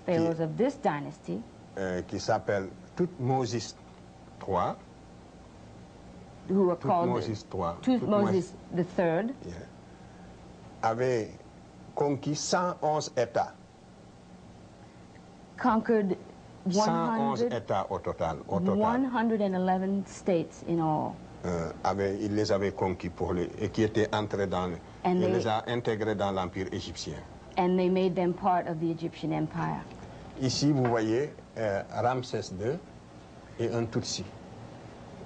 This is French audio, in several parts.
pharaohs of this dynasty, qui s'appelle Thoutmôsis III. Who are called Thoutmôsis III. Thoutmôsis III, Yeah. Avait conquis 111 États. conquered 111 États au total. 111 states in all. Il les avait conquis et qui étaient entrés il les a intégrés dans l'Empire égyptien. And they made them part of the Egyptian Empire. Ici, vous voyez Ramsès II et un Tutsi.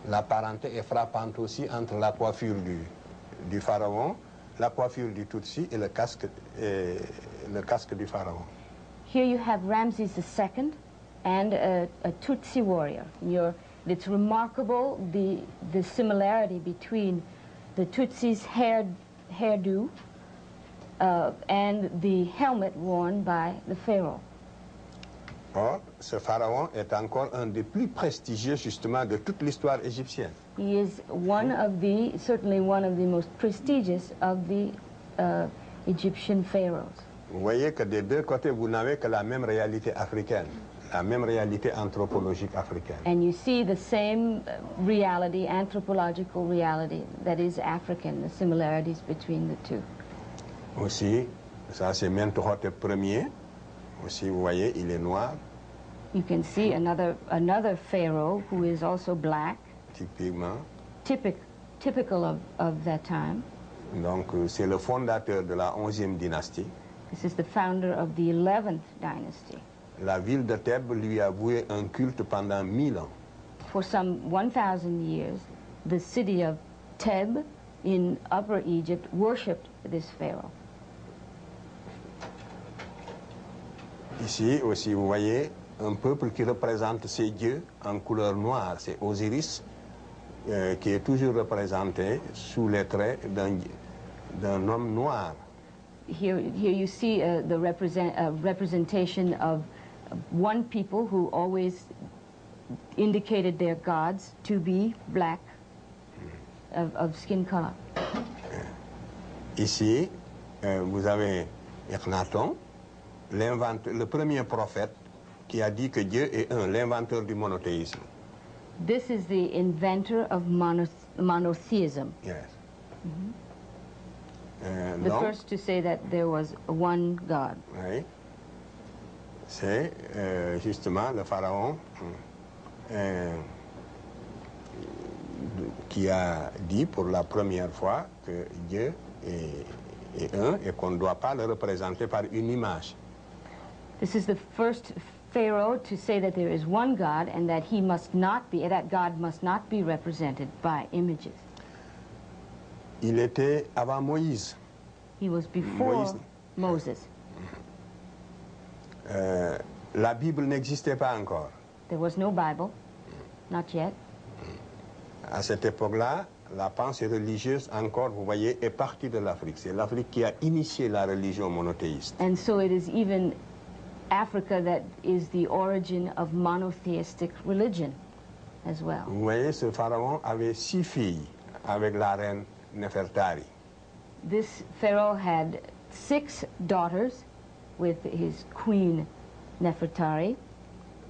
La parenté est frappante aussi entre la coiffure du pharaon, la coiffure du Tutsi et le casque du pharaon. Here you have Ramses II and a Tutsi warrior. It's remarkable the similarity between the Tutsi's hairdo and the helmet worn by the pharaoh. Or, ce pharaon est encore un des plus prestigieux justement de toute l'histoire égyptienne. He is certainly one of the most prestigious of the Egyptian pharaohs. Vous voyez que des deux côtés, vous n'avez que la même réalité africaine, la même réalité anthropologique africaine. And you see the same reality, anthropological reality, that is African, the similarities between the two. Aussi, ça c'est Mentuhotep Ier. Aussi, vous voyez, il est noir. You can see another pharaoh who is also black. Typiquement. Typical of that time. Donc, c'est le fondateur de la 11e dynastie. This is the founder of the 11th dynasty. La ville de Thèbes lui a voué un culte pendant 1000 ans. For some 1,000 years, the city of Thebes in Upper Egypt worshipped this pharaoh. Ici aussi, vous voyez un peuple qui représente ses dieux en couleur noire. C'est Osiris qui est toujours représenté sous les traits d'un homme noir. Here you see the representation of one people who always indicated their gods to be black, of skin color. Ici, vous avez Akhenaton, le premier prophète qui a dit que Dieu est un, l'inventeur du monothéisme. This is the inventor of monotheism. Yes. The first to say that there was one God. Oui. C'est justement le pharaon qui a dit pour la première fois que Dieu est un et qu'on ne doit pas le représenter par une image. This is the first pharaoh to say that there is one God and that that God must not be represented by images. Il était avant Moïse. He was before Moses. La Bible n'existait pas encore. There was no Bible, not yet. À cette époque-là, la pensée religieuse, encore, vous voyez, est partie de l'Afrique. C'est l'Afrique qui a initié la religion monothéiste. And so it is even Africa that is the origin of monotheistic religion as well. Vous voyez, ce pharaon avait 6 filles avec la reine Nefertari. This pharaoh had 6 daughters with his queen Nefertari.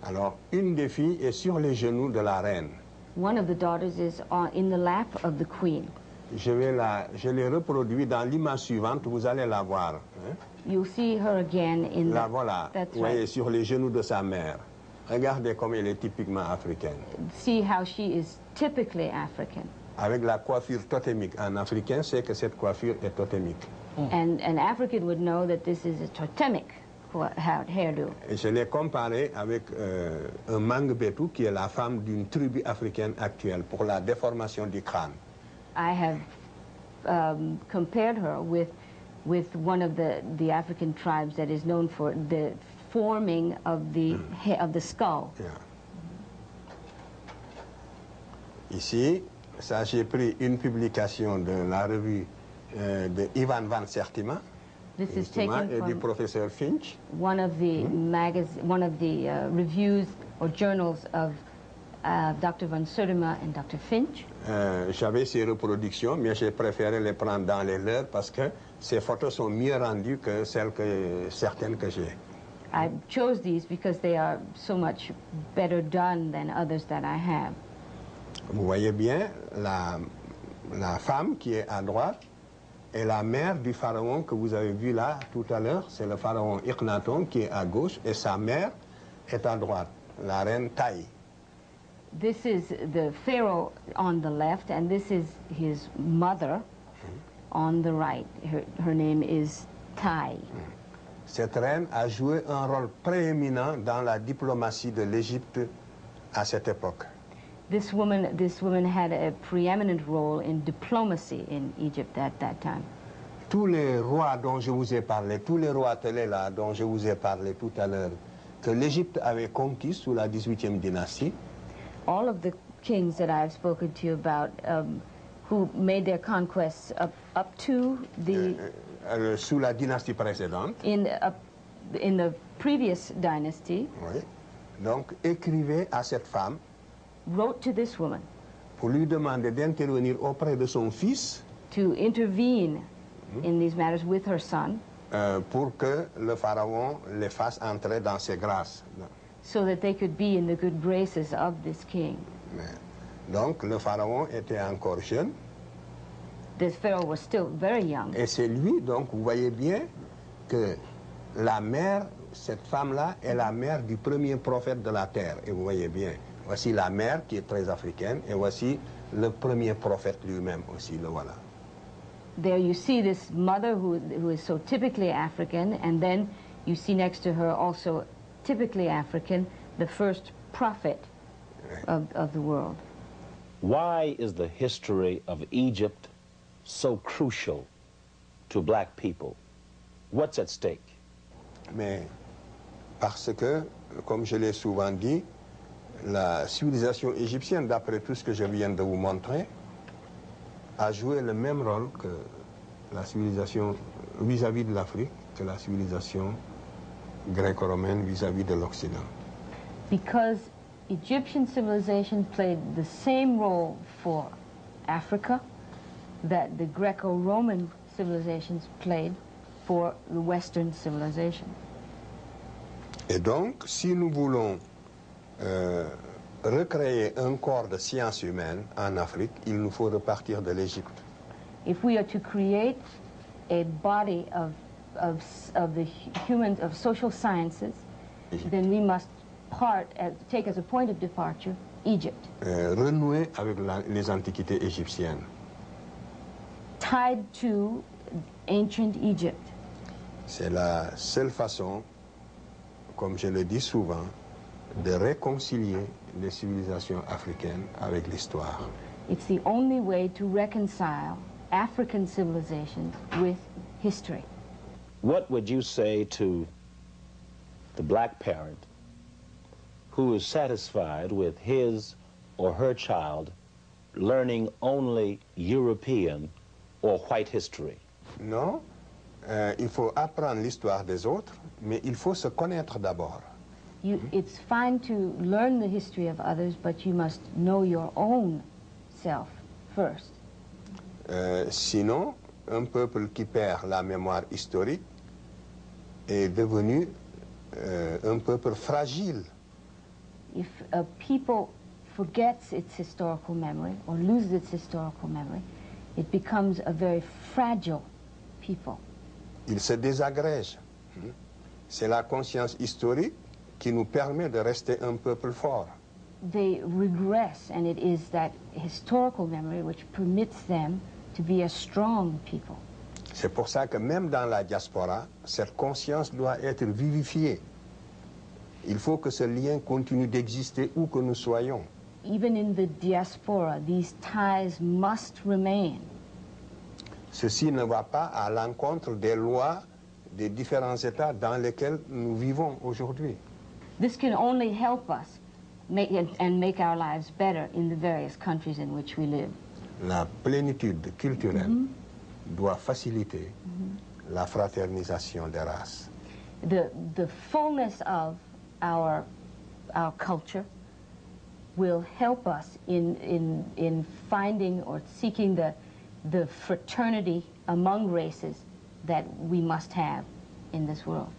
Alors, une des filles est sur les genoux de la reine. One of the daughters is in the lap of the queen. Je l'ai reproduit dans l'image suivante, vous allez la voir. Hein? You'll see her again in la voilà, that's vous voyez, right. sur les genoux de sa mère. Regardez comme elle est typiquement africaine. See how she is typically African. Avec la coiffure totémique. En africain, c'est que cette coiffure est totémique. And an African would know that this is a totemic hairdo. Et je l'ai comparé avec un Mangbetu, qui est la femme d'une tribu africaine actuelle, pour la déformation du crâne. I have compared her with one of the African tribes that is known for the forming of the skull. Yeah. Ici, ça j'ai pris une publication de la revue de Ivan van Sertima. This is taken et du from professeur Finch. one of the reviews or journals of Dr. van Sertima and Dr. Finch. J'avais ces reproductions, mais j'ai préféré les prendre dans les leurs parce que ces photos sont mieux rendues que certaines que j'ai. I chose these because they are so much better done than others that I have. Vous voyez bien, la femme qui est à droite est la mère du pharaon que vous avez vu là tout à l'heure. C'est le pharaon Akhenaton qui est à gauche et sa mère est à droite, la reine Taï. This is the pharaoh on the left, and this is his mother on the right. Her name is Tai. Cette reine a joué un rôle prééminent dans la diplomatie de l'Égypte à cette époque. This woman had a preeminent role in diplomacy in Egypt at that time. Tous les rois dont je vous ai parlé, tous les rois télé là dont je vous ai parlé tout à l'heure, que l'Égypte avait conquis sous la 18e dynastie, all of the kings that I've spoken to you about who made their conquests up to the sous la dynastie précédente, in the previous dynasty, oui, donc écrivait à cette femme wrote to this woman pour lui demander d'intervenir auprès de son fils to intervene in these matters with her son, pour que le pharaon les fasse entrer dans ses grâces. so that they could be in the good graces of this king. Donc le pharaon était encore jeune. This pharaoh was still very young. Et c'est lui, donc vous voyez bien que la mère, cette femme-là, est la mère du premier prophète de la terre. Et vous voyez bien, voici la mère qui est très africaine, et voici le premier prophète lui-même aussi, le voilà. There you see this mother who is so typically African, and then you see next to her also typically African, the first prophet of the world. Why is the history of Egypt so crucial to black people? What's at stake? Mais parce que, comme je l'ai souvent dit, la civilisation égyptienne, d'après tout ce que je viens de vous montrer, a joué le même rôle que la civilisation vis-à-vis de l'Afrique, que la civilisation gréco-romaine vis-à-vis de l'Occident. Because Egyptian civilization played the same role for Africa that the Greco-Roman civilizations played for the Western civilization. Et donc, si nous voulons recréer un corps de sciences humaines en Afrique, il nous faut repartir de l'Égypte. If we are to create a body of the humans, of social sciences, then we must take as a point of departure Egypt. Renouer avec les antiquités égyptiennes. Tied to ancient Egypt. C'est la seule façon, comme je le dis souvent, de réconcilier les civilisations africaines avec l'histoire. It's the only way to reconcile African civilizations with history. What would you say to the black parent who is satisfied with his or her child learning only European or white history? Non, il faut apprendre l'histoire des autres, mais il faut se connaître d'abord. It's fine to learn the history of others, but you must know your own self first. Sinon, un peuple qui perd la mémoire historique est devenu un peuple fragile. If a people forgets its historical memory or loses its historical memory, it becomes a very fragile people. Il se désagrège. C'est la conscience historique qui nous permet de rester un peuple fort. They regress, and it is that historical memory which permits them to be a strong people. C'est pour ça que même dans la diaspora, cette conscience doit être vivifiée. Il faut que ce lien continue d'exister où que nous soyons. Even in the diaspora, these ties must remain. Ceci ne va pas à l'encontre des lois des différents États dans lesquels nous vivons aujourd'hui. This can only help us make our lives better in the various countries in which we live. La plénitude culturelle doit faciliter la fraternisation des races. The fullness of our culture will help us in finding or seeking the fraternity among races that we must have in this world.